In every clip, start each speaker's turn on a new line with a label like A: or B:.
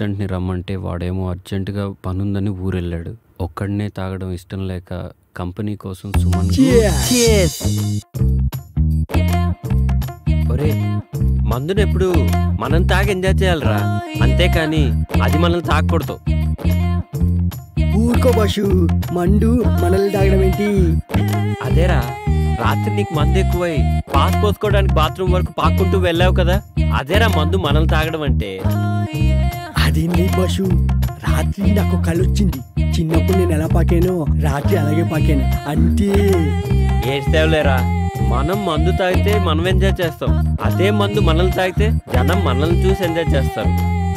A: అసిస్టెంట్ని రమ్మంటే వాడేమో అర్జెంటుగా పనుందని ఊరెళ్ళాడు. ఒక్కడనే తాగడం ఇష్టం లేక కంపెనీ కోసం సుమన్ ఒరే మందుని ఎప్పుడు మనం తాగి ఎంజాయ్ చేయాలరా, అంతేకాని అది మనల్ని తాగకూడదు.
B: ఊరుకో బాషు, మందు మనల్ని తాగడం ఏంటి?
A: అదేరా రాత్రి నీకు మందు ఎక్కువై పాస్ పోసుకోవడానికి బాత్రూమ్ వరకు పాక్కుంటూ వెళ్ళావు కదా, అదేరా మందు మనల్ని తాగడం అంటే.
B: అదేంటి బాషు, రాత్రి నాకు కళ్ళు వచ్చింది. చిన్నప్పుడు నేను ఎలా పాకానో రాత్రి అలాగే పాకాను అంతే.
A: ఏడ్చేవలేరా, మనం మందు తాగితే మనం ఎంజాయ్ చేస్తాం, అదే మందు మనల్ని తాగితే జనం మనల్ని చూసి ఎంజాయ్ చేస్తారు.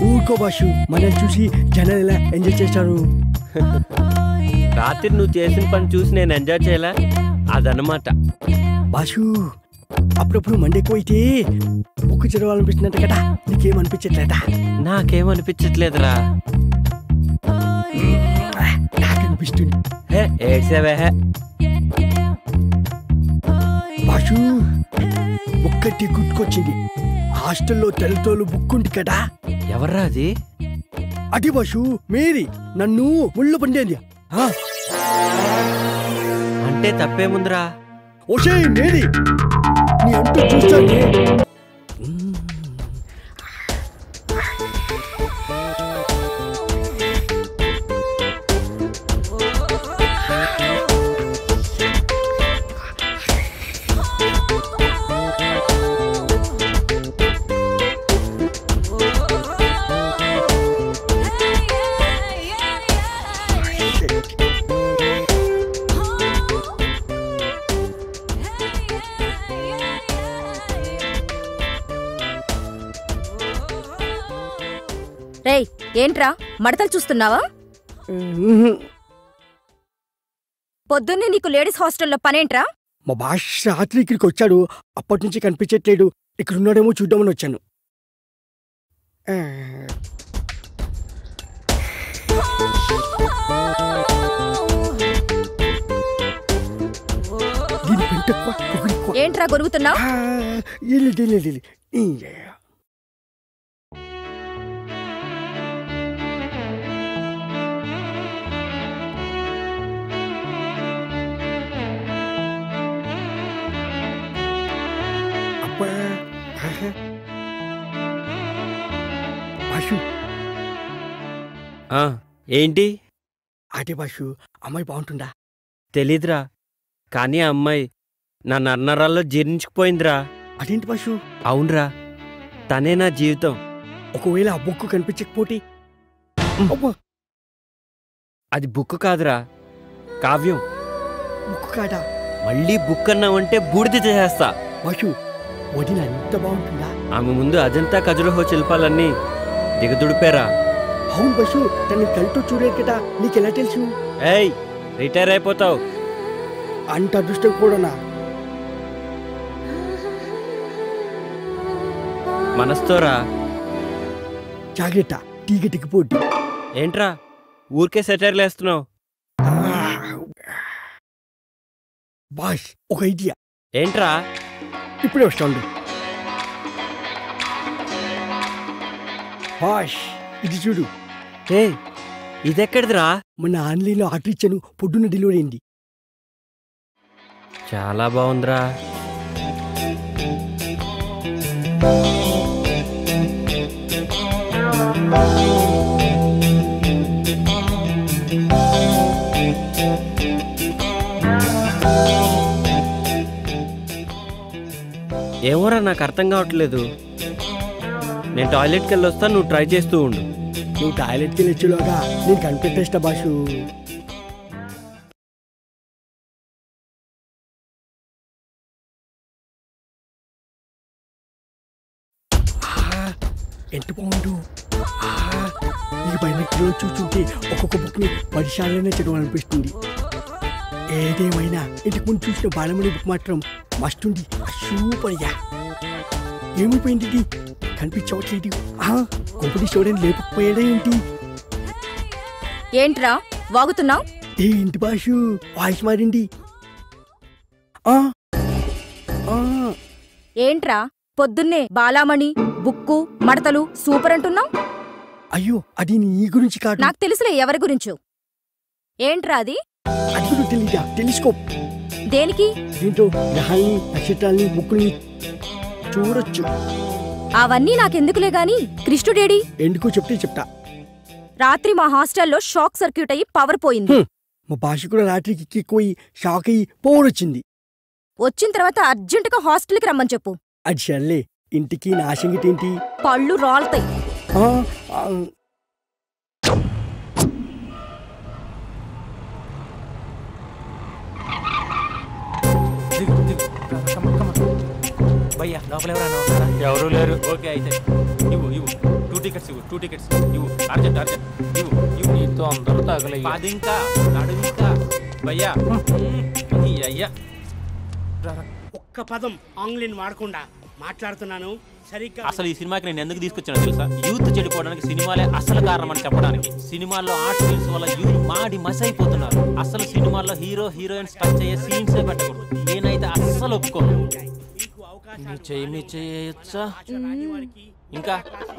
B: ఊరుకో బాషు, మనల్ని చూసి జనాలు ఎలా ఎంజాయ్ చేస్తారు?
A: రాత్రి నువ్వు చేసిన పని చూసి నేను ఎంజాయ్ చేయలే, అదనమాట.
B: బాషు అప్పుడప్పుడు మండి ఎక్కువైతే బుక్ చదవాలనిపిస్తున్నట్టు కదా, నీకేమనిపించట్లేదా?
A: నాకేమనిపించట్లేదురా.
B: నాకు అనిపిస్తుంది.
A: ఏడ్సేవే
B: బాషు ఒక్కటి గుర్తుకొచ్చింది. హాస్టల్లో తెల్లతోలు బుక్ ఉంది కదా.
A: ఎవర్రా అది?
B: అది బాషు మేరీ, నన్ను ముళ్ళు పండేది.
A: అంటే తప్పేముందిరా?
B: ఓషే మేరీ, నీ అంటూ చూస్తానే.
C: రేయ్ ఏంట్రా మడతలు చూస్తున్నావా? పొద్దున్నే నీకు లేడీస్ హాస్టల్లో పనేంట్రా?
B: మా బాష్ రాత్రి ఇక్కడికి వచ్చాడు, అప్పటి నుంచి కనిపించట్లేడు. ఇక్కడ ఉన్నాడేమో చూద్దామని వచ్చాను.
C: ఏంట్రా గొరుగుతున్నావు?
A: ఏంటి?
B: అదే బాషు, అమ్మాయి బాగుంటుందా?
A: తెలీదురా, కానీ ఆ అమ్మాయి నా నన్నరాల్లో జీర్ణించుకుపోయిందిరా.
B: అదేంటి బాషు?
A: అవునరా, తనే నా జీవితం.
B: ఒకవేళ ఆ బుక్ కనిపించకపోతే?
A: అది బుక్ కాదురా, కావ్యం.
B: బుక్ కాదా?
A: మళ్ళీ బుక్ అన్నావంటే బూడిద చేసేస్తా.
B: బాషు వదిన ఎంత బాగుంటుందా?
A: ఆమె ముందు అజంతా ఖజురహో శిల్పాలన్నీ దిగదుడిపారా.
B: అవును బషు, తనని కళ్ళతో చూడలేదు కదా, నీకెలా తెలుసు?
A: ఏయ్ రిటైర్ అయిపోతావు.
B: అంత అదృష్టం కూడానా?
A: మనస్తోరా.
B: జాగ్రత్త, తీగ దిగిపోద్ది.
A: ఏంట్రా ఊరికే సెటైర్లు వేస్తున్నావు?
B: బాష్ ఒక ఐడియా.
A: ఏంట్రా?
B: ఇప్పుడే వస్తాడు. బాష్ ఇది చూడు.
A: ఏ ఇదెక్కడిదిరా?
B: మొన్న ఆన్లైన్లో ఆర్డర్ ఇచ్చాను, పొద్దున్న డెలివరీ అయింది.
A: చాలా బాగుందిరా. ఏమోరా నాకు అర్థం కావట్లేదు. నేను టాయిలెట్కి వెళ్ళి వస్తా, నువ్వు ట్రై చేస్తూ ఉండు.
B: నువ్వు టాయిలెట్కి వెళ్ళొచ్చులోగా నేను కనిపెట్టేస్తా బాషు. ఎంత బాగుండు. ఈ బైనెక్లో చూస్తుంటే ఒక్కొక్క బుక్ని 10 సార్లనే చదవాలనిపిస్తుంది. ఏదేమైనా ఇంటికి ముందు చూసిన బాలమణి బుక్ మాత్రం మస్తుంది, సూపర్గా. ఏమైపోయింది ఇది? కనిపించవట్లేదు. కొంపటి చూడని లేకపోయాడా ఏంటి?
C: ఏంట్రా వాగుతున్నావు?
B: ఏంటి బాషు వాయిస్ మారింది?
C: ఏంట్రా పొద్దున్నే బాలామణి బుక్కు మడతలు సూపర్ అంటున్నావు?
B: అయ్యో అది నీ గురించి కాదు.
C: నాకు తెలుసులే ఎవరి గురించో. ఏంట్రా అది?
B: అది కూడా తెలీదా? టెలిస్కోప్.
C: దేనికి?
B: దీంతో గ్రహాల్ని, నక్షత్రాల్ని, బుక్కుల్ని చూడొచ్చు.
C: అవన్నీ నాకెందుకులే గాని కృష్ణుడేడి?
B: ఎందుకో చెప్తా.
C: రాత్రి మా హాస్టల్లో షాక్ సర్క్యూట్ అయ్యి పవర్ పోయింది.
B: మా భాష కూడా రాత్రికి ఎక్కువయి షాక్ అయ్యి పవర్ వచ్చింది.
C: వచ్చిన తర్వాత అర్జెంటుగా హాస్టల్కి రమ్మని చెప్పు.
B: అది సర్లే, ఇంటికి నా సంగతి ఏంటి?
C: పళ్ళు రాలుతాయి.
A: భయ్యా లోపల ఎవరు లేరు. ఓకే అయితే ఇవ్వు 2 టికెట్స్ ఇవ్వు. అర్జెంట్ ఇవ్వు. నీతో అందరూ తగలయ్యి. అది ఇంకా నడుము ఇంకా భయ్యా. అయ్యా
D: ఒక్క పదం ఆంగ్లీని వాడకుండా మాట్లాడుతున్నాను సరిగ్గా.
A: అసలు ఈ సినిమాకి నేను ఎందుకు తీసుకొచ్చానో తెలుసా? యూత్ చెడిపోవడానికి సినిమాలే అసలు కారణం అని చెప్పడానికి. సినిమాల్లో ఆర్ట్ ఫిల్మ్స్ వల్ల యూత్ మాడి మసైపోతున్నారు. అసలు సినిమాల్లో హీరో హీరోయిన్స్ టచ్ అయ్యే సీన్సే పెట్టకూడదు. నేనైతే అస్సలు ఒప్పుకోను. చేయొచ్చా? ఇంకా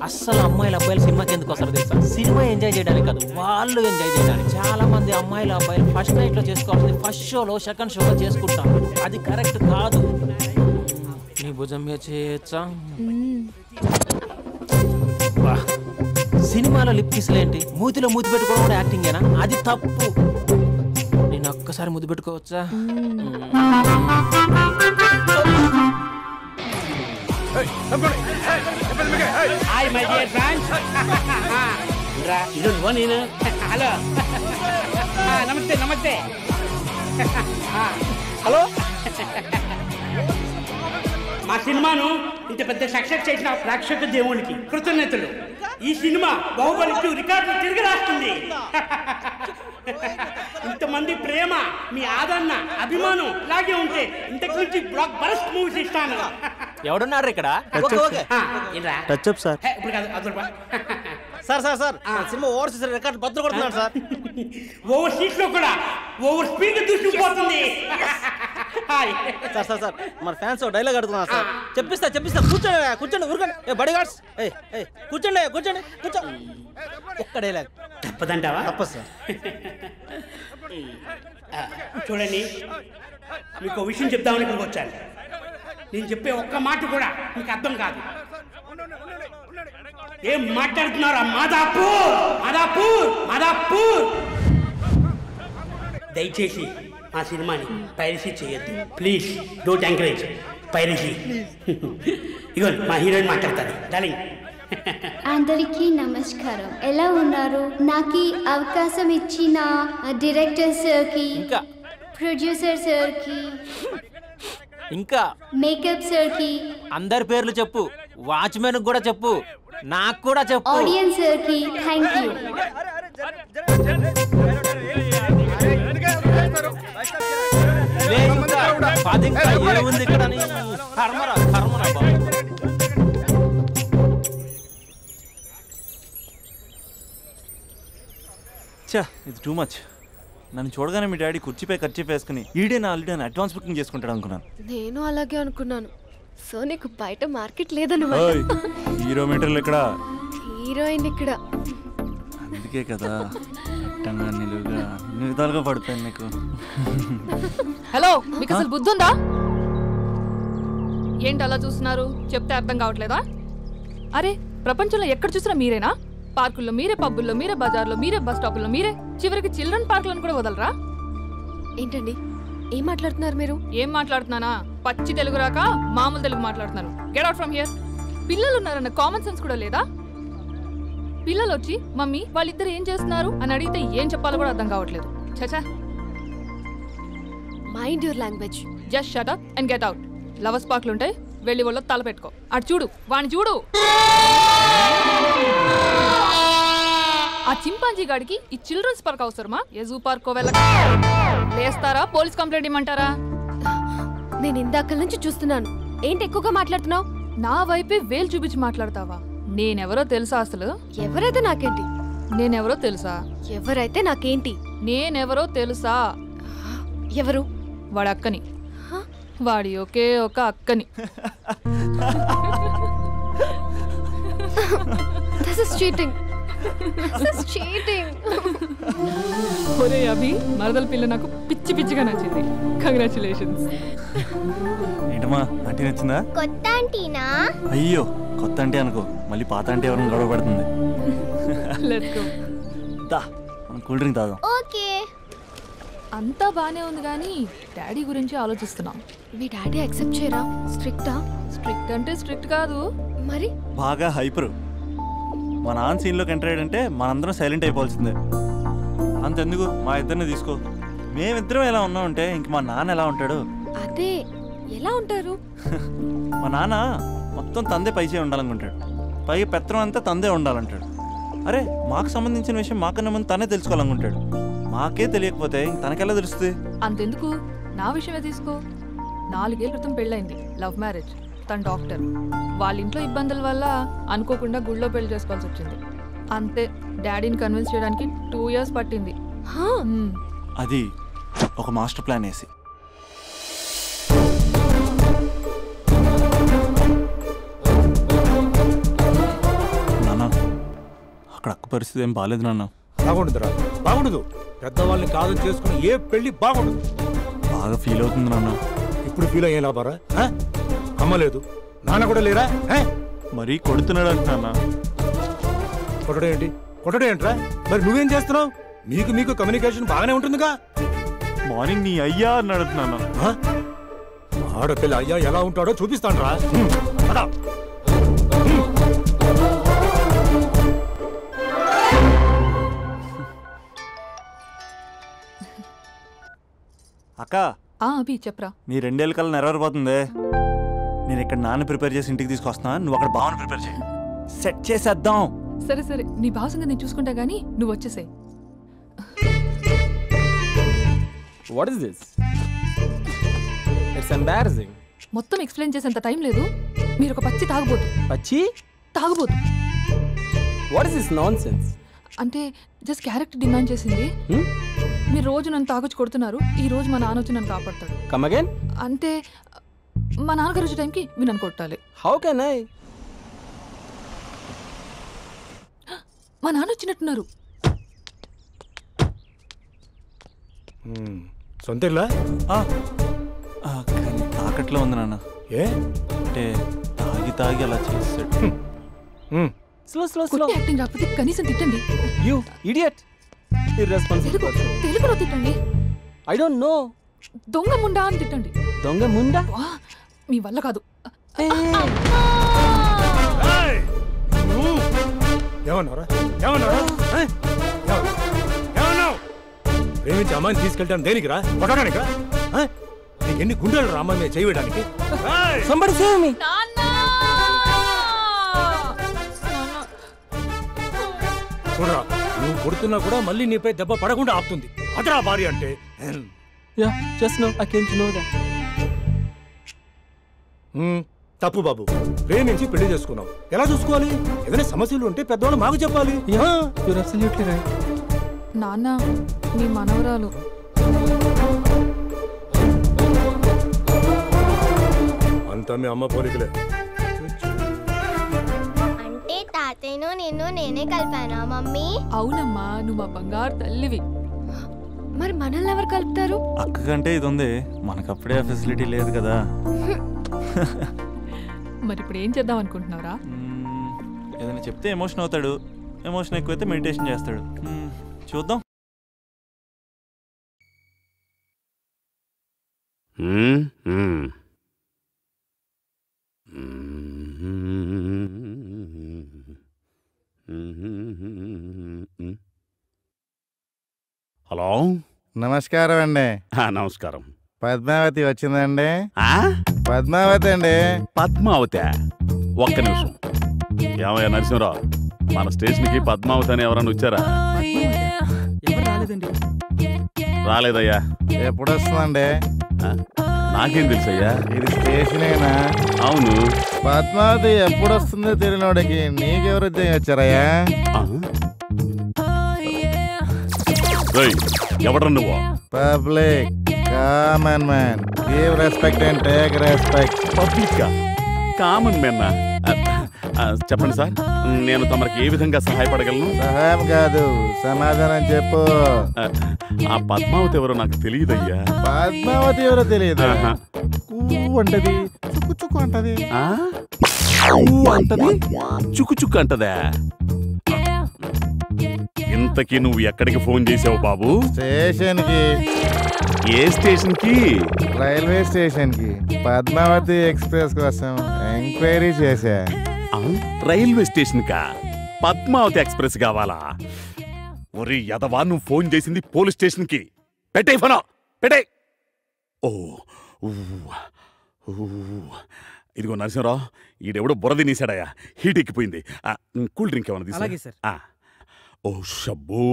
A: అస్సలు అమ్మాయిలు అబ్బాయిలు సినిమాకి ఎందుకు వస్తారు తెలుసా? సినిమా ఎంజాయ్ చేయడానికి కాదు, వాళ్ళు ఎంజాయ్ చేయడానికి. చాలా మంది అమ్మాయిలు అబ్బాయిలు ఫస్ట్ నైట్ లో చేసుకోవాల్సింది ఫస్ట్ షోలో సెకండ్ షోలో చేసుకుంటారు. అది కరెక్ట్ కాదు. నీ భుజం మీద చేయొచ్చా? సినిమాలో లిప్ కిస్లేంటి? మూతిలో మూతి పెట్టుకోవడం కూడా యాక్టింగేనా? అది తప్పు. నేను ఒక్కసారి ముద్దు పెట్టుకోవచ్చా?
D: Hi my dear friends. నేను హలో నమస్తే హలో. మా సినిమాను ఇంత పెద్ద సక్సెస్ చేసిన ప్రేక్షక దేవునికి కృతజ్ఞతలు. ఈ సినిమా బాహుబలి 2 రికార్డులు తిరిగి రాస్తుంది. ఇంతమంది ప్రేమ, మీ ఆదరణ, అభిమానం ఇలాగే ఉంటే ఇంతకు నుంచి బ్లాక్ బరస్ట్ మూవీస్ ఇస్తాను.
A: ఎవడున్నారు ఇక్కడ?
E: Touch up sir.
D: ఇప్పుడు కాదు
E: సార్ సినిమా ఓవర్ సీస్ రికార్డ్ బద్దలు కొడుతున్నాడు సార్.
D: ఓవర్ సీట్ లో కూడా ఓవర్ స్పీడ్ దూసుకుపోతుంది.
E: సార్ మన ఫ్యాన్స్ డైలాగ్ అడుగుతున్నారు సార్. చెప్పిస్తా కూర్చోండి ఊరుకోండి. బడీ గార్డ్స్ కూర్చోండి. ఒక్క డైలాగ్
D: తప్పదంటావా?
E: తప్పదు సార్.
D: చూడండి, మీకు ఒక విషయం చెప్దామని ఇక్కడికి వచ్చాను. నేను చెప్పే ఒక్క మాట కూడా మీకు అర్థం కాదు. ఏం మాట్లాడుతున్నారా? మాదాపూర్. దయచేసి మా సినిమాని పైరసీ చేయొద్దు ప్లీజ్. Don't encourage piracy. ఇగో మా హీరోయిన్ మాట్లాడతాను. డార్లింగ్.
F: అందరికీ నమస్కారం. ఎలా ఉన్నారు? నాకు అవకాశం ఇచ్చిన డైరెక్టర్ సార్కి, ప్రొడ్యూసర్ సార్కి,
A: ఇంకా
F: మేకప్ సార్కి,
A: అందరి పేర్లు చెప్పు. వాచ్మెన్ కూడా చెప్పు, నాకు కూడా చెప్పు.
F: ఆడియన్స్ సార్కి థ్యాంక్ యూ.
E: ఇది టూ మచ్. నన్ను చూడగానే మీ డాడీ కుర్చీపై ఖర్చు వేసుకుని ఈడే నా ఆల్రెడీ అడ్వాన్స్ బుకింగ్ చేసుకుంటాడు అనుకున్నాను.
G: నేను అలాగే అనుకున్నాను. సో నీకు బయట మార్కెట్ లేదన్నమాట.
E: హీరో మీటర్లు ఇక్కడ,
G: హీరోయిన్ ఇక్కడ.
E: అందుకే కదా అట్టంగా నిలువుగా అన్ని విధాలుగా పడిపోయాను నీకు.
H: హలో, మీకు అసలు బుద్ధి ఉందా? ఏంటి అలా చూస్తున్నారు? చెప్తే అర్థం కావట్లేదా? అరే, ప్రపంచంలో ఎక్కడ చూసినా మీరేనా? పార్కుల్లో మీరే, పబ్బుల్లో మీరే, బజార్లో మీరే, బస్ స్టాపుల్లో మీరే, చివరికి చిల్డ్రన్ పార్కులను కూడా వదలరా?
G: ఏంటండి ఏం మాట్లాడుతున్నారు మీరు?
H: ఏం మాట్లాడుతున్నానా? పచ్చి తెలుగు రాక మామూలు తెలుగు మాట్లాడుతున్నాను. Get out from here. పిల్లలు ఉన్నారన్న కామన్ సెన్స్ కూడా లేదా? పిల్లలు వచ్చి మమ్మీ వాళ్ళిద్దరు ఏం చేస్తున్నారు అని అడిగితే ఏం చెప్పాలో కూడా అర్థం కావట్లేదు. చచా.
G: Mind your language.
H: Just shut up and get out. Lovers పార్క్లు ఉంటాయి, వెళ్ళి వాళ్ళ తల పెట్టుకో. అటు చూడు, వాణ్ణి చూడు. ఆ చింపాంజీ గాడికి ఈ చిల్డ్రన్స్ పార్క్ అవసరమా? ఏ జూ పార్క్ వేస్తారా? పోలీస్ కంప్లైంట్ ఇమ్మంటారా?
G: నేను ఇందాక నుంచి చూస్తున్నాను. ఏంటి ఎక్కువగా మాట్లాడుతున్నావు?
H: నా వైపే వేలు చూపించి మాట్లాడతావా? నేనెవరో తెలుసా? అసలు
G: ఎవరైతే నాకేంటి?
H: నేనెవరో తెలుసా?
G: ఎవరైతే నాకేంటి?
H: నేనెవరో తెలుసా?
G: ఎవరు?
H: వాడి అక్కని. వాడి ఒకే ఒక అక్కని.
G: This is cheating.
H: ఒరే అభి, మరదల పిల్ల నాకు పిచ్చి పిచ్చిగా నచ్చింది. కంగ్రాచులేషన్స్.
I: ఏంటమ్మా ఆంటీ నచ్చిందా?
F: కొత్త ఆంటీనా?
I: అయ్యో కొత్త అంటే అనుకో, మళ్ళీ పాత అంటే ఎవరైనా గొడవ పడుతుంది.
H: Let's go.
I: దా మనం కూల్ డ్రింక్ తాగాం.
F: ఓకే.
H: అంతా బానే ఉంది కానీ డాడీ గురించి ఆలోచిస్తున్నాం.
G: మీ డాడీ యాక్సెప్ట్ చేయరా? స్ట్రిక్టా?
H: స్ట్రిక్ట్ అంటే స్ట్రిక్ట్ కాదు
G: మరి.
I: బాగా హైపర్. మా నాన్న సీన్లోకి ఎంటర్ అయ్యాడంటే మనందరం సైలెంట్ అయిపోవాల్సిందే. అంతెందుకు మా ఇద్దరిని తీసుకో, మేమిద్దరం ఎలా ఉన్నామంటే ఇంక మా నాన్న ఎలా ఉంటాడు?
G: అదే ఎలా ఉంటారు?
I: మా నాన్న మొత్తం తందే పైసే ఉండాలనుకుంటాడు, పైగా పెత్తనం అంతా తందే ఉండాలంటాడు. అరే మాకు సంబంధించిన విషయం మాకన్నా ముందు తనే తెలుసుకోవాలనుకుంటాడు. మాకే తెలియకపోతే తనకెలా తెలుస్తుంది?
H: అంతెందుకు, నా విషయమే తీసుకో. 4 ఏళ్ల క్రితం పెళ్ళైంది, లవ్ మ్యారేజ్. తన డాక్టర్. వాళ్ళ ఇంట్లో ఇబ్బందుల వల్ల అనుకోకుండా గుళ్ళో పెళ్లి చేసుకోవాల్సి వచ్చింది. అంతే, డాడీని కన్విన్స్ చేయడానికి 2 years పట్టింది.
I: అది ఒక మాస్టర్ ప్లాన్ వేసి. నాన్న అక్కడ అక్క పరిస్థితి ఏం బాగాలేదు నాన్న.
J: బాగుండదురా, బాగుండదు. పెద్దవాళ్ళని కాదు చేసుకుని ఏ పెళ్లి బాగుండదు.
I: బాగా ఫీల్ అవుతుంది నాన్న.
J: ఇప్పుడు ఫీల్ అయ్యే లాభారా? అమ్మ లేదు, నాన్న కూడా లేరా?
I: మరీ కొడుతున్నాడు అంటున్నా.
J: కొట్టడం ఏంటి? కొట్టడం ఏంట్రా? మరి నువ్వేం చేస్తున్నావు? మీకు కమ్యూనికేషన్ బాగానే ఉంటుందిగా.
I: మార్నింగ్ నీ అయ్యా అని అడుగుతున్నాను.
J: ఆడపిల్ల అయ్యా ఎలా ఉంటాడో చూపిస్తాను రా.
I: అక్క
H: అభి చెప్పరా.
I: నీ 2 ఏళ్ళ కల్లా నెరవేరిపోతుంది. నేను ఇక్కడ నాన్న ప్రిపేర్ చేసి ఇంటికి తీసుకొస్తున్నా, నువ్వు అక్కడ బావని ప్రిపేర్ చేయి. సెట్ చేసేద్దాం.
H: సరే సరే, నీ భావసంగా నేను చూసుకుంటా గానీ నువ్వు వచ్చేసాయి.
E: What is this? It's embarrassing.
H: మొత్తం ఎక్స్ప్లెయిన్ చేసేంత టైం లేదు. మీరు ఒక పచ్చి తాగబోతు.
E: పచ్చి
H: తాగబోతు.
E: What is this nonsense?
H: అంటే జస్ట్ క్యారెక్టర్ డిమాండ్ చేసింది. మీరు రోజు నన్ను తాగొచ్చి కొడుతున్నారు, ఈ రోజు మా నాన్న వచ్చి నన్ను కాపాడతాడు.
E: Come again.
H: అంటే మా నాన్నగారు వచ్చే టైంకి మీరు నన్ను కొట్టాలి.
E: How can I?
H: మా నాన్న వచ్చినట్టున్నారు.
J: సొంతేలా
I: తాకట్లో ఉంది నాన్న.
J: ఏ
I: అంటే తాగి అలా చేస్తాడు.
E: Slow slow slow.
H: యాక్టింగ్ రాకపోతే కనీసం తిట్టండి.
E: You idiot. ఇర్రెస్పాన్సిబుల్.
H: తెలుగులో తిట్టండి.
E: I don't know.
H: దొంగ ముండా అని తిట్టండి.
E: దొంగ ముండా?
H: మీ వల్ల కాదు.
J: ఏమన్నారా? ప్రేమించి అమ్మాయిని తీసుకెళ్తాను దేనికిరా? కొట్టడానికిరా? నీకు ఎన్ని గుండెలు రా అమ్మాయి మీద చేయడానికి?
E: Somebody save me.
J: చూడరా, నువ్వు కొడుతున్నా కూడా మళ్ళీ నీపై దెబ్బ పడకుండా ఆపుతుంది. అదరా భార్య అంటే.
E: Yeah just no I came to know that.
J: తప్పు బాబు, ప్రేమించి పెళ్లి చేసుకున్నావు. ఎలా చూసుకోవాలి? ఏదైనా సమస్యలు ఉంటే పెద్దవాళ్ళు మాకు చెప్పాలి.
E: You're absolutely right.
H: నాన్న, మీ మనవరాలు.
J: అంతా మీ అమ్మ పోలికలే.
F: అంటే తాతయ్యను నిన్ను నేనే కలిపానా మమ్మీ?
H: అవునమ్మా, నువ్వు మా బంగారు తల్లివి.
G: మరి మనల్ని ఎవరు కలుపుతారు?
I: అక్క కంటే ఇది ఉంది, మనకప్పుడే ఆ ఫెసిలిటీ లేదు కదా.
H: మరి ఇప్పుడు ఏం చేద్దాం అనుకుంటున్నారా?
I: ఏదైనా చెప్తే ఎమోషన్ అవుతాడు, ఎమోషన్ ఎక్కువైతే మెడిటేషన్ చేస్తాడు. చూద్దాం.
K: హలో,
L: నమస్కారం అండి.
K: నమస్కారం.
L: పద్మావతి వచ్చిందండి? పద్మావతి అండి.
K: పద్మావతి? ఒక్క నిమిషం. ఏమయ్యా నరసింహరావు, మన స్టేషన్కి పద్మావతి అని ఎవరన్నా వచ్చారా? రాలేదయ్యా.
L: ఎప్పుడు వస్తుందండి?
K: నాకేం తెలుసయ్యా.
L: ఇది స్టేషనేనా?
K: అవును.
L: పద్మావతి ఎప్పుడు వస్తుందో తెలియనోడికి నీకెవరు ఉద్యోగం వచ్చారయ్యా?
K: ఎవడ్రా నువ్వు?
L: Public common man. Give respect and take respect.
K: Public common man? చెప్పండి సార్, నేను తమరికి ఏ విధంగా సహాయపడగలను?
L: సహాయం కాదు, సమాధానం చెప్పు.
K: ఆ పద్మావతి ఎవరో నాకు తెలియదయ్యా.
L: పద్మావతి ఎవరో తెలియదు. అంటది, చుక్కు చుక్కు అంటది.
K: అంటది, చుక్కు చుక్కు అంటదా? ఇంతకీ నువ్వు ఎక్కడికి ఫోన్ చేసావు బాబు?
L: స్టేషన్ కి.
K: ఏ స్టేషన్ కి?
L: రైల్వే స్టేషన్ కి. పద్మావతి ఎక్స్ప్రెస్ కోసం ఎంక్వైరీ చేశా.
K: రైల్వే స్టేషన్ కా? పద్మావతి ఎక్స్ప్రెస్ కావాలా? ఒరే యదవా, నువ్వు ఫోన్ చేసింది పోలీస్ స్టేషన్ కి. పెట్టే ఫోన్, పెట్టే. ఓ ఇదిగో నరసింహరావు, ఈడెవడో బురద నీసాడయా, హీట్ ఎక్కిపోయింది. కూల్ డ్రింక్ ఏమన్నా
E: అలాగే
K: తీసా?
E: సార్.
K: ఓ షబ్బూ.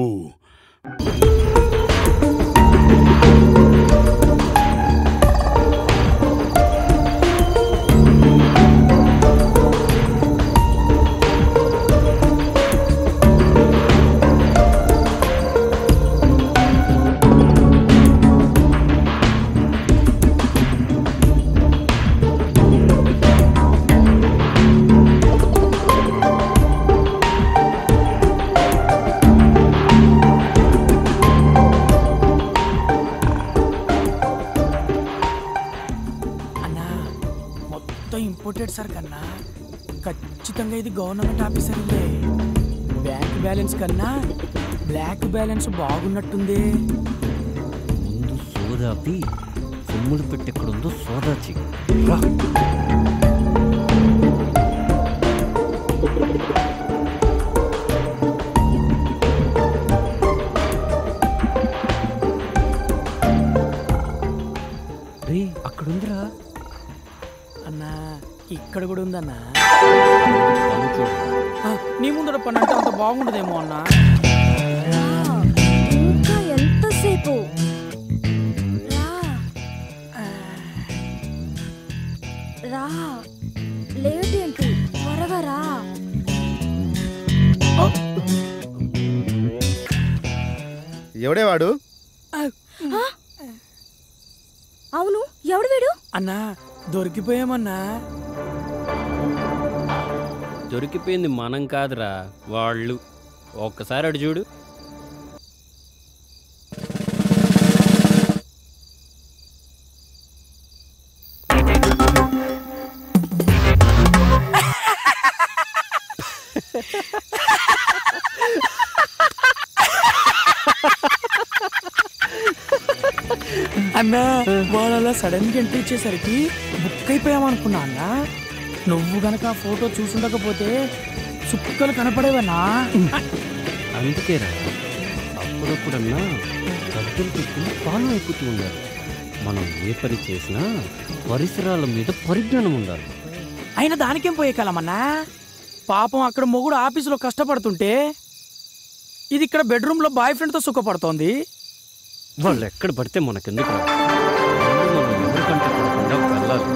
M: ఇంపోర్టెడ్ సార్ కన్నా ఖచ్చితంగా ఇది గవర్నమెంట్ ఆఫీసర్ ఇల్లే. బ్యాంక్ బ్యాలెన్స్ కన్నా బ్లాక్ బ్యాలెన్స్ బాగున్నట్టుంది.
A: ముందు సోదాపి సొమ్ములు పెట్టెక్కడుందో సోదాచి. అక్కడుందిరా
M: అన్నా, ఇక్కడ కూడా ఉందన్నా. నీ ముందర పని అంటే అంత బాగుండదేమో అన్నా.
C: ఇంకా ఎంతసేపు? రా, లేట్ ఏంటి, త్వరగా రా.
L: ఎవడే వాడు?
C: అవును, ఎవడు వీడు?
M: అన్నా, దొరికిపోయామన్నా.
A: దొరికిపోయింది మనం కాదురా, వాళ్ళు. ఒక్కసారి అడు చూడు.
M: అన్నా, వాళ్ళ సడన్ గా ఎంట్రీ ఇచ్చేసరికి బుక్ అయిపోయామనుకున్నా అన్నా. నువ్వు గనక ఆ ఫోటో చూసుండకపోతే చుక్కలు కనపడేవన్నా.
A: అందుకేరా అప్పుడప్పుడన్నా గద్దలు తీసుకుని పాలు అయిపోతూ ఉండాలి. మనం ఏ పని చేసినా పరిసరాల మీద పరిజ్ఞానం ఉండాలి.
M: అయినా దానికేం పోయే కాలమన్నా. పాపం అక్కడ మొగుడు ఆఫీసులో కష్టపడుతుంటే ఇది ఇక్కడ బెడ్రూమ్ లో బాయ్ ఫ్రెండ్ తో సుఖపడుతోంది.
A: వాళ్ళు ఎక్కడ పడితే మనకెందుకు? ఎవరికంటే పడకుండా వెళ్ళాలి.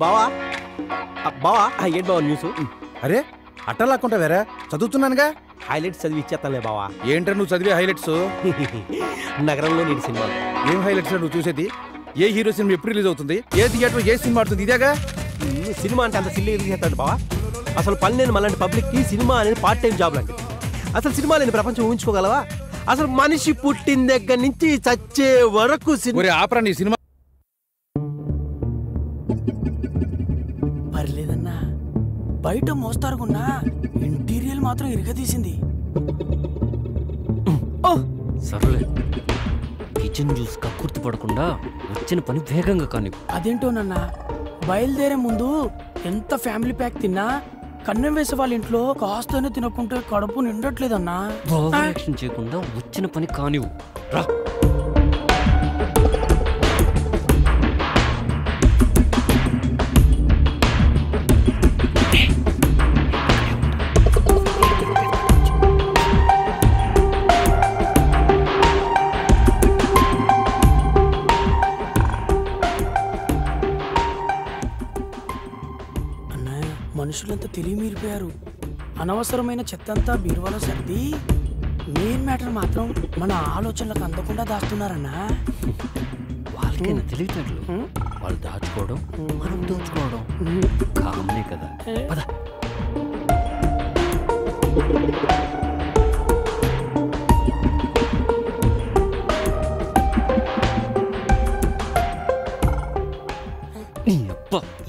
E: బావా బావా, ఏంటి బావా న్యూస్?
J: అరే అట్టలాక్కుంటా వేరే చదువుతున్నానుగా.
E: హైలైట్స్ చదివి ఇచ్చేస్తానులే బావా.
J: ఏంట్రా నువ్వు చదివే హైలైట్స్?
E: నగరంలో నేను సినిమా.
J: ఏం హైలైట్స్ నువ్వు చూసేది? ఏ హీరో సినిమా ఎప్పుడు రిలీజ్ అవుతుంది, ఏ థియేటర్ ఏ సినిమా ఆడుతుంది, ఇదేగా.
E: సినిమా అంటే అంత సిల్లీ చేస్తాడు బావా. అసలు పని లేని మళ్ళీ పబ్లిక్ కి సినిమా అనేది పార్ట్ టైం జాబ్ లాంటిది. అసలు సినిమా లేని ప్రపంచం ఊహించుకోగలవా? అసలు మనిషి పుట్టిన దగ్గర నుంచి చచ్చే వరకు
J: ఆపరా నీ సినిమా.
M: పర్లేదన్నా, బయట మోస్తారుకున్నా ఇంటీరియల్ మాత్రం ఇరగదీసింది.
A: సర్లే, కిచెన్ జ్యూస్ కక్కుర్తి పడకుండా వచ్చిన పని వేగంగా కానీ.
M: అదేంటోనన్నా, బయలుదేరే ముందు ఎంత ఫ్యామిలీ ప్యాక్ తిన్నా కన్నం వేసే వాళ్ళ ఇంట్లో కాస్తనే తినకుంటే కడుపు నిండట్లేదన్నా.
A: ఓవర్ చేయకుండా వచ్చిన పని కానివ్వు. రా.
M: మనుషులంతా తెలివి మీరిపోయారు. అనవసరమైన చెత్తంతా బీరువాలో సర్ది మెయిన్ మ్యాటర్ మాత్రం మన ఆలోచనలకు అందకుండా దాస్తున్నారన్నా. వాళ్ళ
A: వాళ్ళకైనా తెలియటట్లు వాళ్ళు దాచుకోవడం మనం దోచుకోవడం కామనే కదా. పద.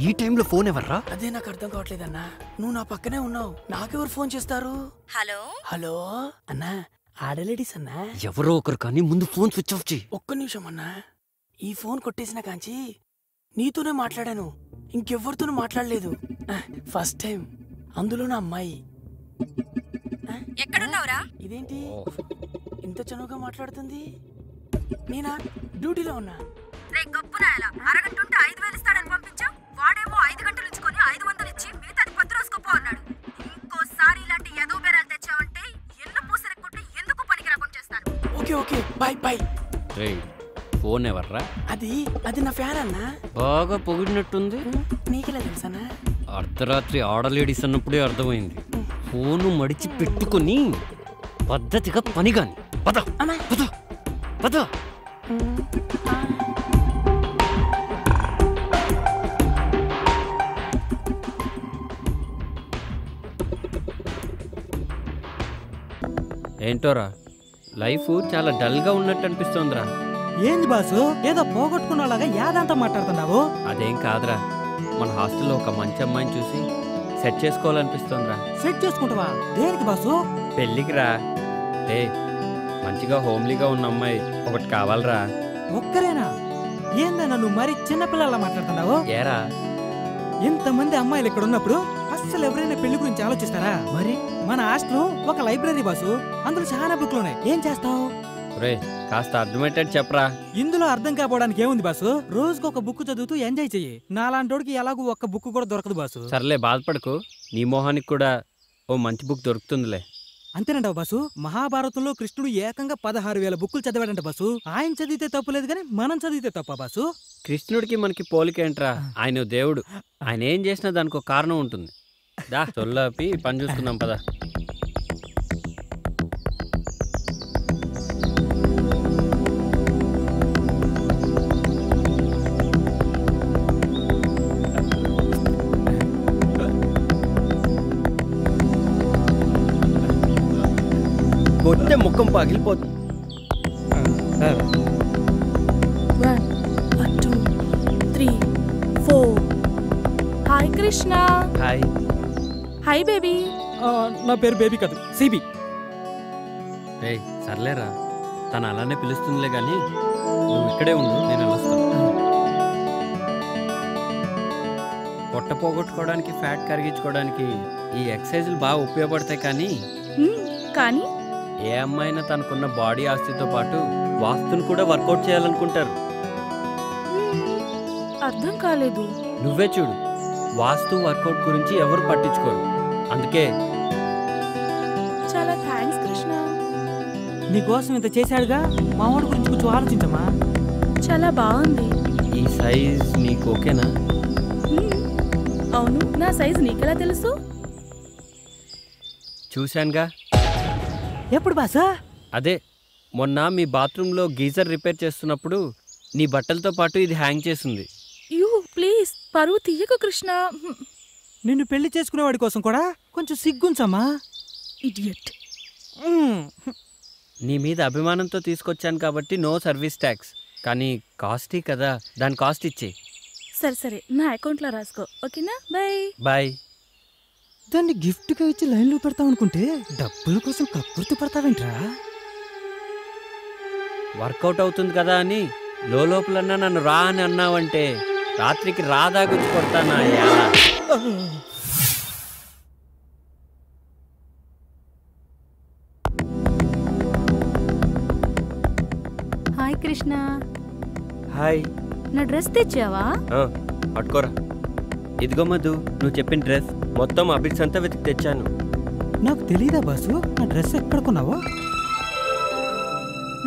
A: ఈ టైంలో ఫోన్ ఎవర్రా?
M: అదే నాకు అర్థం కావట్లేదన్నా. నువ్వు నా పక్కనే ఉన్నావు, నాకెవరు ఫోన్ చేస్తారు?
C: హలో
M: హలో అన్నా, ఆడలేడీస్ అన్నా.
A: ఎవరో ఒకరు కానీ ముందు ఫోన్ స్విచ్ ఆఫ్ చేయి.
M: ఒక్క నిమిషం అన్నా. ఈ ఫోన్ కొట్టేసిన కాంచి నీతోనే మాట్లాడాను, ఇంకెవ్వరితోనూ మాట్లాడలేదు. ఫస్ట్ టైం, అందులో నా అమ్మాయి.
C: ఎక్కడున్నావురా?
M: ఇదేంటి ఇంత చనువుగా మాట్లాడుతుంది? నేనా డ్యూటీలో ఉన్నా.
C: రే గొప్పునాయలా, అరగంట ఉంటే 5,000 ఇస్తాడని పంపించావు. వాడేమో 5 గంటలు ఇచ్చుకొని 500 ఇచ్చి మిగతాది 10 రోజుకోపో అన్నాడు. ఇంకోసారి ఇలాంటి ఎదో బేరాలు తెచ్చావంటే ఎల్లు పూసరెక్కుంటే ఎందుకు పనికి రాకుండా చేస్తాను.
M: Okay okay, bye bye.
A: రే ఫోన్ ఎవర్రా?
M: అది నా ఫ్యాన్ అన్నా.
A: బాగా పొగిడినట్టుంది.
M: నీకెలా తెలుసన్నా?
A: అర్ధరాత్రి ఆడలేడీస్ అన్నప్పుడే అర్థమైంది. ఫోను మడిచి పెట్టుకుని పద్ధతిగా పని గాని. పద పద పద. ఏంటోరా లైఫ్ చాలా డల్ గా ఉన్నట్టు అనిపిస్తోందిరా.
N: ఏంది బాసు, ఏదో పోగొట్టుకున్నలాగా యాదంతా మాట్లాడుతున్నావు?
A: అదేం కాదురా, మన హాస్టల్లో ఒక మంచి అమ్మాయిని చూసి సెట్ చేసుకోవాలనిపిస్తోందిరా.
N: సెట్ చేసుకుంటావా? దేనికి బాసు?
A: పెళ్ళికి రా. ఏ మంచిగా హోమ్లీగా ఉన్న అమ్మాయి ఒకటి కావాలరా.
N: ఒక్కరేనా? ఏందన్నా నువ్వు మరి చిన్నపిల్లలా మాట్లాడుతున్నావు?
A: ఏరా
N: ఇంతమంది అమ్మాయిలు ఇక్కడ ఉన్నప్పుడు అస్సలు ఎవరైనా పెళ్లి గురించి ఆలోచిస్తారా? మరి మన హాస్టల్ ఒక లైబ్రరీ బాసు, అందులో చాలా బుక్లు ఉన్నాయి. ఏం చేస్తావు?
A: రే కాస్త అర్థమయ్యేటట్టు చెప్పరా.
N: ఇందులో అర్థం కాపోవడానికి ఏముంది బాసు? రోజుకు ఒక బుక్ చదువుతూ ఎంజాయ్ చెయ్యి. నాలాంటోడికి ఎలాగూ ఒక్క బుక్ కూడా దొరకదు బాసు.
A: సర్లే బాధపడకు, నీ మొహానికి కూడా ఓ మంచి బుక్ దొరుకుతుందిలే.
N: అంతేనంటావు బాసు? మహాభారతంలో కృష్ణుడు ఏకంగా 16,000 బుక్కులు చదివాడంట బాసు. ఆయన చదివితే తప్పులేదు కానీ మనం చదివితే తప్ప బాసు?
A: కృష్ణుడికి మనకి పోలికేంట్రా, ఆయన దేవుడు. ఆయన ఏం చేసినా దానికి ఒక కారణం ఉంటుంది. దా తొల్లాపి పని చూసుకుందాం పద. కొట్టే ముఖం పగిలిపోతుంది.
O: 1 2 3 4. Hi Krishna.
A: Hi.
O: Hi baby.
N: నా పేరు బేబీ కాదు, సిబి.
A: రే సర్లేరా, తను అలానే పిలుస్తుందిలే కానీ నువ్వు ఇక్కడే ఉండు, నేను వెళ్ళొస్తాను. పొట్ట పోగొట్టుకోవడానికి, ఫ్యాట్ కరిగించుకోవడానికి ఈ ఎక్సర్సైజులు బాగా ఉపయోగపడతాయి. కానీ ఏ అమ్మాయినా తనకున్న బాడీ ఆస్తితో పాటు వాస్తుని కూడా వర్కౌట్ చేయాలనుకుంటారు.
O: అర్థం కాలేదు.
A: నువ్వే చూడు, వాస్తు వర్కౌట్ గురించి ఎవరు పట్టించుకోరు. అందుకే
O: చాలా థ్యాంక్స్ కృష్ణ.
N: నీకోసం ఇంత చేశాడుగా, మా వాడి గురించి కొంచెం ఆలోచించమా.
O: చాలా బాగుంది.
A: ఈ సైజ్ నీకు ఓకేనా?
O: అవును, నా సైజ్ నీకెలా తెలుసు?
A: చూశానుగా.
N: ఎప్పుడు బాసా?
A: అదే మొన్న మీ బాత్రూంలో గీజర్ రిపేర్ చేస్తున్నప్పుడు నీ బట్టలతో పాటు ఇది హ్యాంగ్ చేసింది.
O: యూ ప్లీజ్, పరువు తీయకు కృష్ణ.
N: నిన్ను పెళ్లి చేసుకునేవాడి కోసం కూడా కొంచెం సిగ్గుంచమ్మా.
O: ఇడియట్.
A: నీ మీద అభిమానంతో తీసుకొచ్చాను కాబట్టి నో సర్వీస్ ట్యాక్స్, కానీ కాస్టీ కదా, దాని కాస్ట్ ఇచ్చే.
O: సరే సరే, నా అకౌంట్లో రాసుకో, ఓకేనా? Bye
A: bye.
N: దాన్ని గిఫ్ట్గా ఇచ్చి లైన్లో పెడతావు అనుకుంటే డబ్బుల కోసం కక్కుర్తి పడతావేంట్రా?
A: వర్కౌట్ అవుతుంది కదా అని లోపలన్నా నన్ను రా అని అన్నావంటే రాత్రికి రాదాగుచ్చి కొడతానా?
O: హాయ్ కృష్ణ.
A: హాయ్.
O: నా డ్రెస్ తెచ్చావా?
A: పట్టుకోరా. ఇదిగో మధు, నువ్వు చెప్పిన డ్రెస్ మొత్తం అబిట్స్ అంతా వెతికి తెచ్చాను.
N: నాకు తెలీదా బాసు నా డ్రెస్ ఎక్కడ కొన్నావో?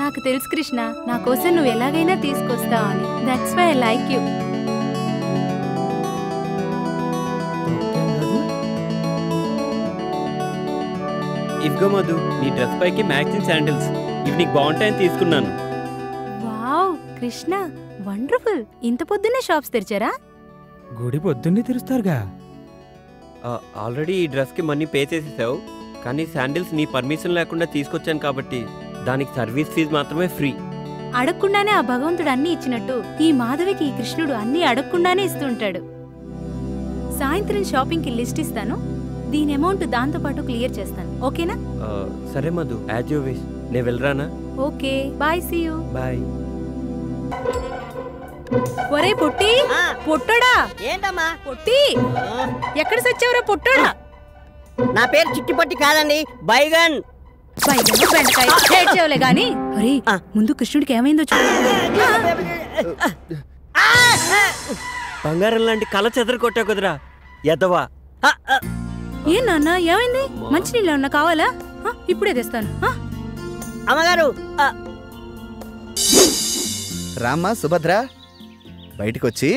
O: నాకు తెలుసు కృష్ణ, నా కోసం నువ్వు ఎలాగైనా తీసుకొస్తావు అని. That's why I like you.
A: ఇదిగో మధు, నీ డ్రెస్ పైకి మ్యాచింగ్ శాండిల్స్. ఇవి నీకు బాగుంటాయని తీసుకున్నాను.
O: Wow Krishna, wonderful. ఇంత పొద్దున్నే షాప్స్ తెరిచారా?
N: గుడి పొద్దున్నే తెరుస్తారుగా.
E: ఆల్రెడీ ఈ డ్రెస్కి మనీ పే చేసేసావు, కానీ శాండిల్స్ నీ పర్మిషన్ లేకుండా తీసుకొచ్చాను కాబట్టి దానికి సర్వీస్ ఫీజు మాత్రమే ఫ్రీ.
O: అడగకుండానే ఆ భగవంతుడు అన్ని ఇచ్చినట్టు ఈ మాధవికి ఈ కృష్ణుడు అన్ని అడగకుండానే ఇస్తుంటాడు. సాయంత్రం షాపింగ్కి లిస్ట్ ఇస్తాను, దీని అమౌంట్ దాంతో పాటు క్లియర్ చేస్తాను. ఓకేనా?
E: సరే మధు, యాజ్ యూ విష్. నేను వెళ్ళరానా?
O: Okay, bye, see you.
E: Bye.
O: ఒరే పొట్టి, పొట్టడా
P: ఏంటమ్మా?
O: పొట్టి, ఎక్కడ సచ్చావురా పొట్టడా?
P: నా పేరు చిట్టిపట్టి కాదండి, బైగన్.
O: బైగన్ బెండకాయ ఏడ్చేవలే గాని. ఒరే ముందు కృష్ణుడికి ఏమైందో చూడు.
E: బంగారం లాంటి కళ చెదరు కొట్టా కుదరా ఎదవా.
O: ఏ నాన్న ఏమైంది? మంచినీళ్ళు ఏమన్నా కావాలా? ఇప్పుడే తెస్తాను.
P: అమ్మగారు.
Q: రామ్మా సుభద్ర, బయటికొచ్చి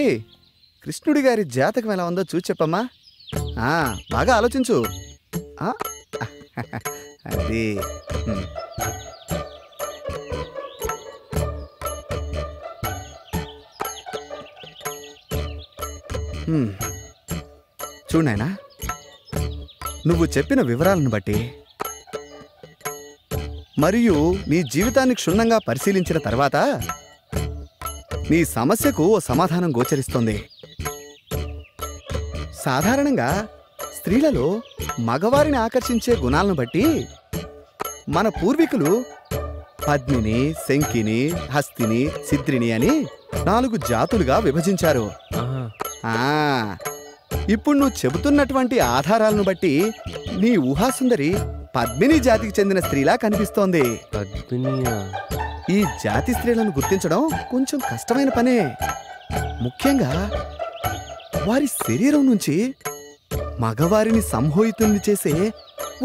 Q: కృష్ణుడి గారి జాతకం ఎలా ఉందో చూసి చెప్పమ్మా. బాగా ఆలోచించు. అది చూడాయనా, నువ్వు చెప్పిన వివరాలను బట్టి మరియు నీ జీవితాన్ని క్షుణ్ణంగా పరిశీలించిన తర్వాత నీ సమస్యకు ఓ సమాధానం గోచరిస్తోంది. సాధారణంగా స్త్రీలలో మగవారిని ఆకర్షించే గుణాలను బట్టి మన పూర్వీకులు పద్మిని, శంకిని, హస్తిని, సిద్రిని అని 4 జాతులుగా విభజించారు. ఇప్పుడు నువ్వు చెబుతున్నటువంటి ఆధారాలను బట్టి నీ ఊహాసుందరి పద్మిని జాతికి చెందిన స్త్రీలా కనిపిస్తోంది. ఈ జాతి స్త్రీలను గుర్తించడం కొంచెం కష్టమైన పనే. ముఖ్యంగా వారి శరీరం నుంచి మగవారిని సంమోహితుల్ని చేసే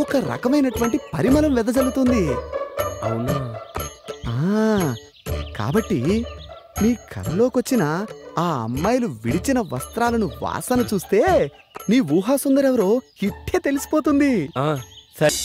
Q: ఒక రకమైనటువంటి పరిమళం వెదజల్లుతుంది.
E: అవునా?
Q: కాబట్టి నీ కళ్ళలోకొచ్చిన ఆ అమ్మాయిలు విడిచిన వస్త్రాలను వాసన చూస్తే నీ ఊహాసుందరెవరో ఇట్టే తెలిసిపోతుంది.
E: సరే.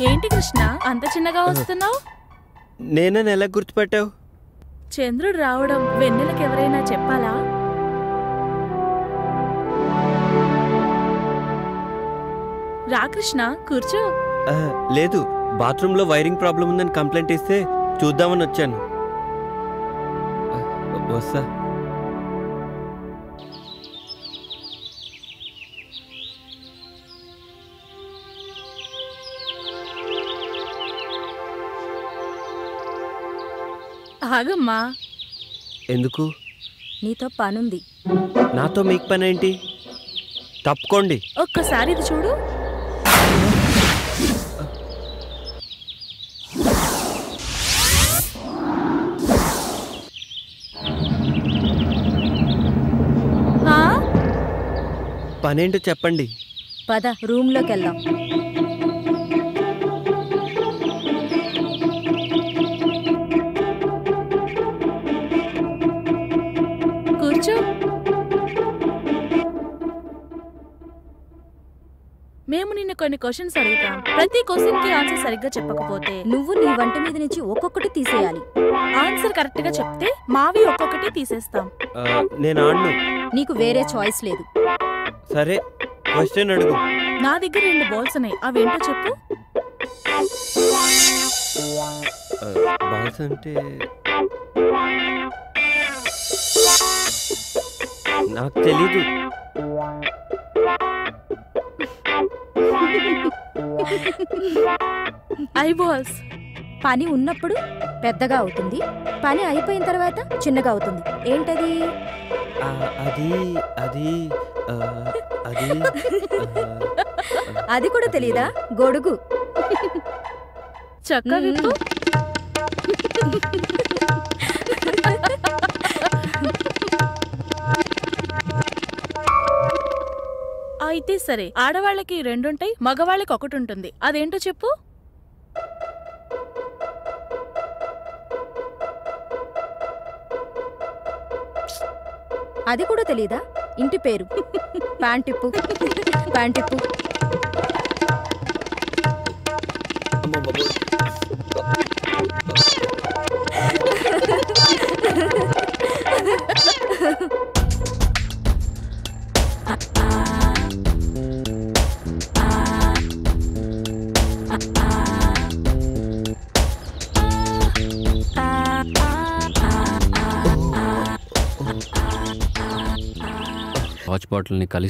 R: ఏంటి కృష్ణ అంత చిన్నగా వస్తున్నావు?
E: నేనని ఎలా గుర్తుపట్టావు?
R: చంద్రుడు రావడం వెన్నెలకు ఎవరైనా చెప్పాలా? రా కృష్ణ, కూర్చో.
E: లేదు, బాత్రూంలో వైరింగ్ ప్రాబ్లం ఉందని కంప్లైంట్ ఇస్తే చూద్దామని వచ్చాను. వస్తా.
R: ఆగమ్మా.
E: ఎందుకు?
R: నీతో పనుంది.
E: నాతో మీకు పని ఏంటి? తప్పుకోండి.
R: ఒక్కసారి ఇది చూడు.
E: పనేంటో చెప్పండి.
R: పద రూమ్లోకి వెళ్దాం. కూర్చో. మేము నిన్ను కొన్ని క్వశ్చన్స్ అడుగుతాం. ప్రతి క్వశ్చన్ కి ఆన్సర్ సరిగ్గా చెప్పకపోతే నువ్వు నీ వంట మీద నుంచి ఒక్కొక్కటి తీసేయాలి. ఆన్సర్ కరెక్ట్ గా చెప్తే మావి ఒక్కొక్కటి తీసేస్తాం.
E: నేను ఆడను.
R: నీకు వేరే చాయిస్ లేదు.
E: సరే క్వశ్చన్ అడుగు.
R: నా దగ్గర 2 బాల్స్ ఉన్నాయి, అవేంటో చెప్పు.
E: బాల్స్ అంటే నాకు తెలీదు.
R: I balls. పని ఉన్నప్పుడు పెద్దగా అవుతుంది, పని అయిపోయిన తర్వాత చిన్నగా అవుతుంది. ఏంటది? అది కూడా తెలీదా? గొడుగు. చక్క విప్పు. అయితే సరే, ఆడవాళ్ళకి 2 ఉంటాయి, మగవాళ్ళకి 1 ఉంటుంది. అదేంటో చెప్పు. అది కూడా తెలీదా? ఇంటి పేరు. ప్యాంటిప్పు. ప్యాంటిప్పు.
S: వాచ్ బాటిల్ని కలిసి